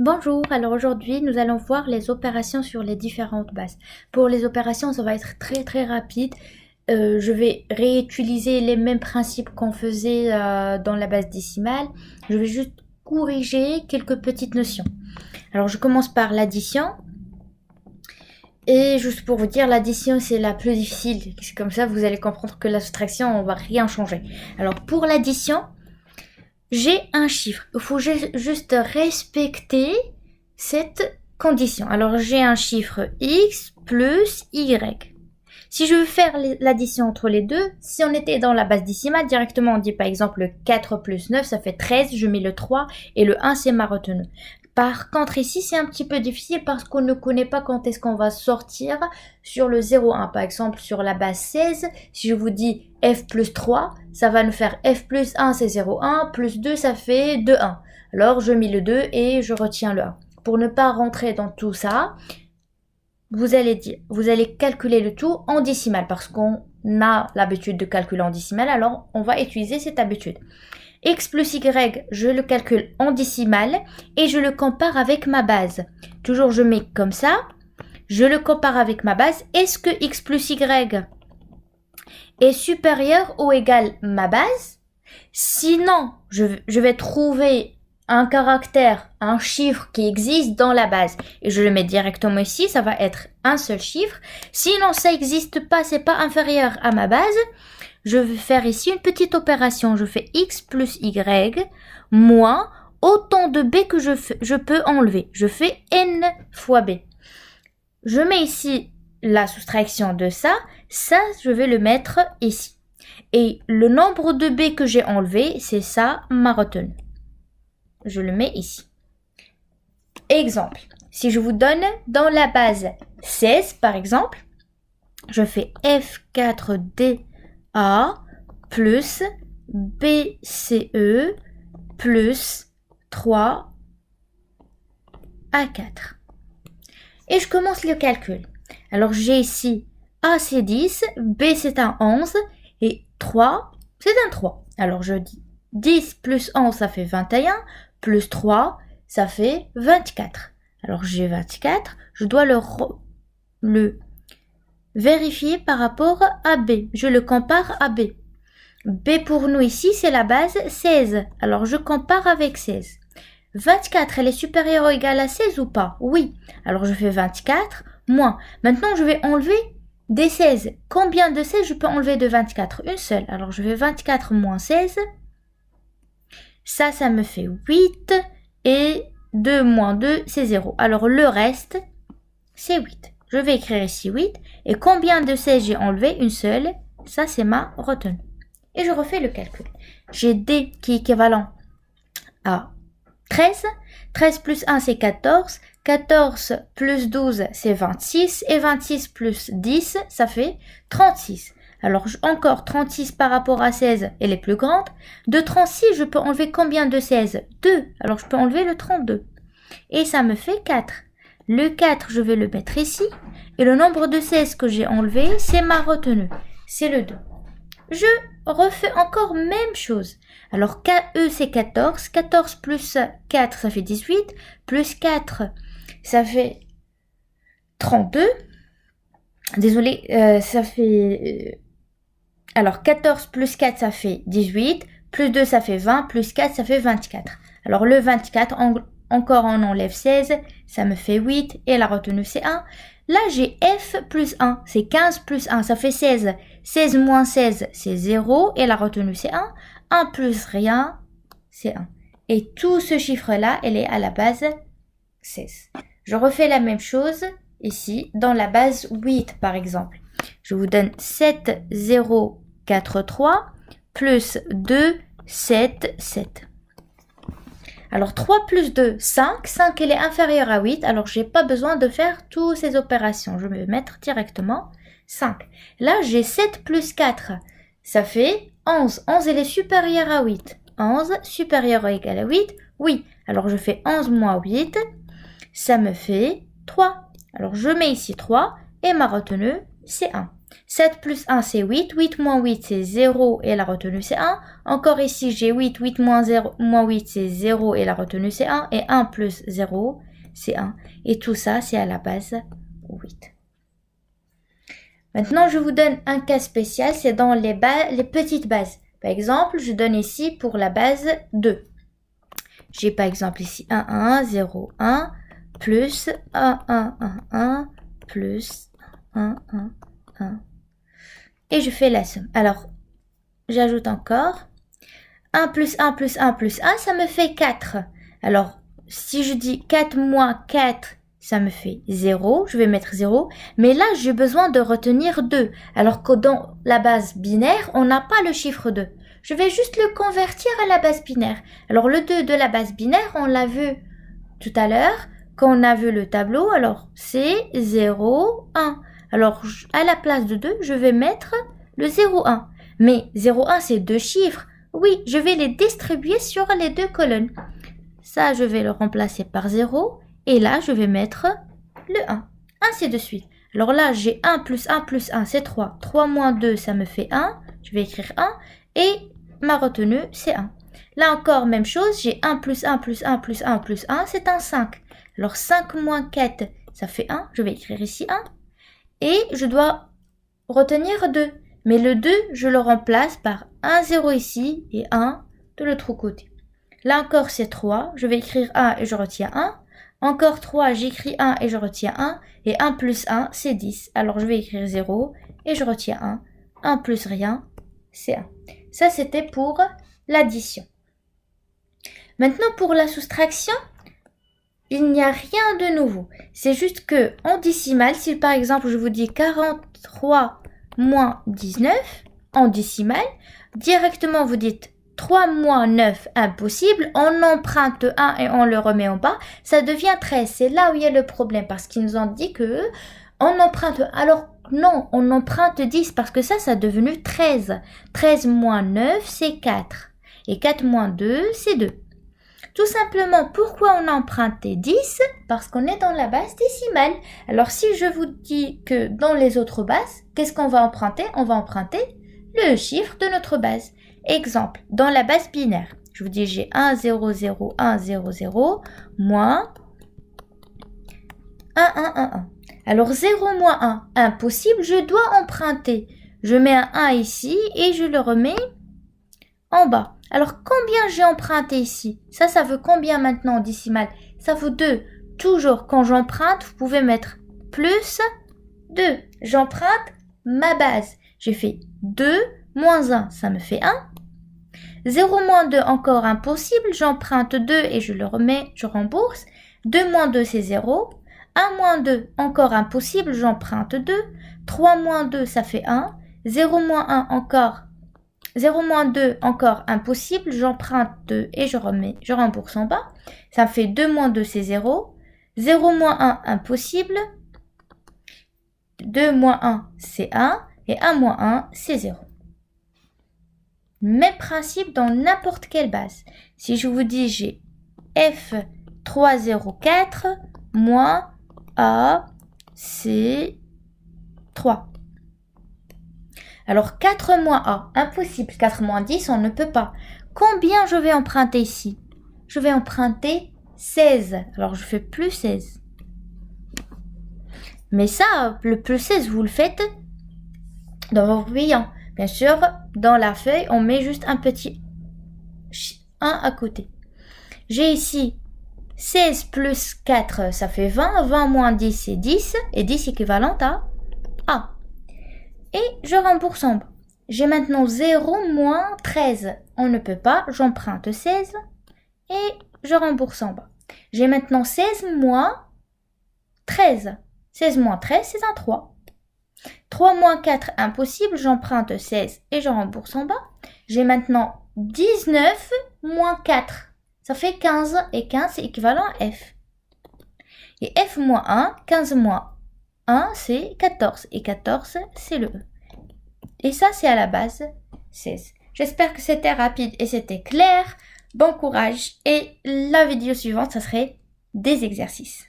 Bonjour, alors aujourd'hui nous allons voir les opérations sur les différentes bases. Pour les opérations ça va être très rapide. Je vais réutiliser les mêmes principes qu'on faisait dans la base décimale. Je vais juste corriger quelques petites notions. Alors je commence par l'addition. Et juste pour vous dire, l'addition c'est la plus difficile. C'est comme ça vous allez comprendre que la soustraction on va rien changer. Alors pour l'addition, j'ai un chiffre. Il faut juste respecter cette condition. Alors, j'ai un chiffre x plus y. Si je veux faire l'addition entre les deux, si on était dans la base décimale, directement on dit par exemple 4 plus 9, ça fait 13, je mets le 3 et le 1 c'est ma retenue. Par contre ici c'est un petit peu difficile parce qu'on ne connaît pas quand est-ce qu'on va sortir sur le 0,1. Par exemple sur la base 16, si je vous dis f plus 3, ça va nous faire f plus 1 c'est 0,1, plus 2 ça fait 2,1. Alors je mets le 2 et je retiens le 1. Pour ne pas rentrer dans tout ça, vous allez calculer le tout en décimale parce qu'on a l'habitude de calculer en décimale, alors on va utiliser cette habitude. X plus Y, je le calcule en décimale et je le compare avec ma base. Toujours je mets comme ça, je le compare avec ma base. Est-ce que X plus Y est supérieur ou égal à ma base? Sinon, je vais trouver un caractère, un chiffre qui existe dans la base et je le mets directement ici, ça va être un seul chiffre. Sinon, ça n'existe pas, c'est pas inférieur à ma base. Je vais faire ici une petite opération. Je fais x plus y moins autant de b que je peux enlever. Je fais n fois b. Je mets ici la soustraction de ça. Ça, je vais le mettre ici. Et le nombre de b que j'ai enlevé, c'est ça ma retenue. Je le mets ici. Exemple. Si je vous donne dans la base 16, par exemple, je fais F4D A plus BCE plus 3 A4. Et je commence le calcul. Alors j'ai ici A c'est 10, B c'est un 11 et 3 c'est un 3. Alors je dis 10 plus 11 ça fait 21, plus 3 ça fait 24. Alors j'ai 24, je dois le vérifier par rapport à B. Je le compare à B. B pour nous ici, c'est la base 16. Alors je compare avec 16. 24, elle est supérieure ou égale à 16 ou pas? Oui. Alors je fais 24 moins. Maintenant, je vais enlever des 16. Combien de 16 je peux enlever de 24? Une seule. Alors je fais 24 moins 16. Ça me fait 8. Et 2 moins 2, c'est 0. Alors le reste, c'est 8. Je vais écrire ici 8. Et combien de 16 j'ai enlevé? Une seule. Ça, c'est ma retenue. Et je refais le calcul. J'ai D qui est équivalent à 13. 13 plus 1, c'est 14. 14 plus 12, c'est 26. Et 26 plus 10, ça fait 36. Alors, encore 36 par rapport à 16, elle est plus grande. De 36, je peux enlever combien de 16? 2. Alors, je peux enlever le 32. Et ça me fait 4. Le 4, je vais le mettre ici. Et le nombre de 16 que j'ai enlevé, c'est ma retenue. C'est le 2. Je refais encore même chose. Alors, KE, c'est 14. 14 plus 4, ça fait 18. Plus 4, ça fait 32. Désolé, ça fait... alors, 14 plus 4, ça fait 18. Plus 2, ça fait 20. Plus 4, ça fait 24. Alors, le 24, encore on enlève 16. Ça me fait 8. Et la retenue, c'est 1. Là, j'ai F plus 1. C'est 15 plus 1. Ça fait 16. 16 moins 16, c'est 0. Et la retenue, c'est 1. 1 plus rien, c'est 1. Et tout ce chiffre-là, elle est à la base 16. Je refais la même chose ici, dans la base 8, par exemple. Je vous donne 7, 0, 4, 3, plus 2, 7, 7. Alors 3 plus 2, 5. 5, elle est inférieure à 8. Alors, je n'ai pas besoin de faire toutes ces opérations. Je vais mettre directement 5. Là, j'ai 7 plus 4. Ça fait 11. 11, elle est supérieure à 8. 11, supérieur ou égal à 8. Oui. Alors, je fais 11 moins 8. Ça me fait 3. Alors, je mets ici 3. Et ma retenue, c'est 1. 7 plus 1, c'est 8. 8 moins 8, c'est 0 et la retenue, c'est 1. Encore ici, j'ai 8. 8 moins 0, moins 8, c'est 0 et la retenue, c'est 1. Et 1 plus 0, c'est 1. Et tout ça, c'est à la base 8. Maintenant, je vous donne un cas spécial, c'est dans les petites bases. Par exemple, je donne ici pour la base 2. J'ai par exemple ici 1, 1, 0, 1, plus 1, 1, 1, 1, plus 1, 1, 1. Et je fais la somme. Alors, j'ajoute encore 1 plus 1 plus 1 plus 1, ça me fait 4. Alors, si je dis 4 moins 4, ça me fait 0. Je vais mettre 0. Mais là, j'ai besoin de retenir 2. Alors que dans la base binaire, on n'a pas le chiffre 2. Je vais juste le convertir à la base binaire. Alors, le 2 de la base binaire, on l'a vu tout à l'heure. Quand on a vu le tableau, alors c'est 0, 1. Alors, à la place de 2, je vais mettre le 0, 1. Mais 0, 1, c'est 2 chiffres. Oui, je vais les distribuer sur les 2 colonnes. Ça, je vais le remplacer par 0. Et là, je vais mettre le 1. Ainsi de suite. Alors là, j'ai 1 plus 1 plus 1, c'est 3. 3 moins 2, ça me fait 1. Je vais écrire 1. Et ma retenue, c'est 1. Là encore, même chose. J'ai 1 plus 1 plus 1 plus 1 plus 1, c'est un 5. Alors 5 moins 4, ça fait 1. Je vais écrire ici 1. Et je dois retenir 2. Mais le 2, je le remplace par 1, 0 ici et 1 de l'autre côté. Là encore, c'est 3. Je vais écrire 1 et je retiens 1. Encore 3, j'écris 1 et je retiens 1. Et 1 plus 1, c'est 10. Alors je vais écrire 0 et je retiens 1. 1 plus rien, c'est 1. Ça, c'était pour l'addition. Maintenant, pour la soustraction, il n'y a rien de nouveau. C'est juste que en décimale, si par exemple je vous dis 43 moins 19, en décimale, directement vous dites 3 moins 9, impossible, on emprunte 1 et on le remet en bas, ça devient 13. C'est là où il y a le problème, parce qu'ils nous ont dit que on emprunte, alors non, on emprunte 10, parce que ça est devenu 13. 13 moins 9, c'est 4. Et 4 moins 2, c'est 2. Tout simplement, pourquoi on a emprunté 10? Parce qu'on est dans la base décimale. Alors, si je vous dis que dans les autres bases, qu'est-ce qu'on va emprunter? On va emprunter le chiffre de notre base. Exemple, dans la base binaire, je vous dis j'ai 1, 0, 0, 1, 0, 0, moins 1, 1, 1, 1. Alors 0 moins 1, impossible, je dois emprunter. Je mets un 1 ici et je le remets en bas. Alors combien j'ai emprunté ici? Ça veut combien maintenant en décimale? Ça vaut 2. Toujours quand j'emprunte, vous pouvez mettre plus 2. J'emprunte ma base. J'ai fait 2 moins 1, ça me fait 1. 0 moins 2, encore impossible. J'emprunte 2 et je le remets, je rembourse. 2 moins 2, c'est 0. 1 moins 2, encore impossible. J'emprunte 2. 3 moins 2, ça fait 1. 0 moins 1, encore 0 moins 2, encore impossible. J'emprunte 2 et je rembourse en bas. Ça fait 2 moins 2, c'est 0. 0 moins 1, impossible. 2 moins 1, c'est 1. Et 1 moins 1, c'est 0. Même principe dans n'importe quelle base. Si je vous dis j'ai F304 moins AC3. Alors 4 moins A, impossible. 4 moins 10, on ne peut pas. Combien je vais emprunter ici? Je vais emprunter 16. Alors je fais plus 16. Mais ça, le plus 16, vous le faites dans vos brillants. Bien sûr, dans la feuille, on met juste un petit 1 à côté. J'ai ici 16 plus 4, ça fait 20. 20 moins 10, c'est 10. Et 10 équivalent à A. Et je rembourse en bas. J'ai maintenant 0 moins 13. On ne peut pas, j'emprunte 16 et je rembourse en bas. J'ai maintenant 16 moins 13. 16 moins 13, c'est un 3. 3 moins 4, impossible, j'emprunte 16 et je rembourse en bas. J'ai maintenant 19 moins 4. Ça fait 15 et 15 c'est équivalent à F. Et F moins 1, 15 moins 1, c'est 14. Et 14, c'est le E. Et ça, c'est à la base 16. J'espère que c'était rapide et c'était clair. Bon courage. Et la vidéo suivante, ça serait des exercices.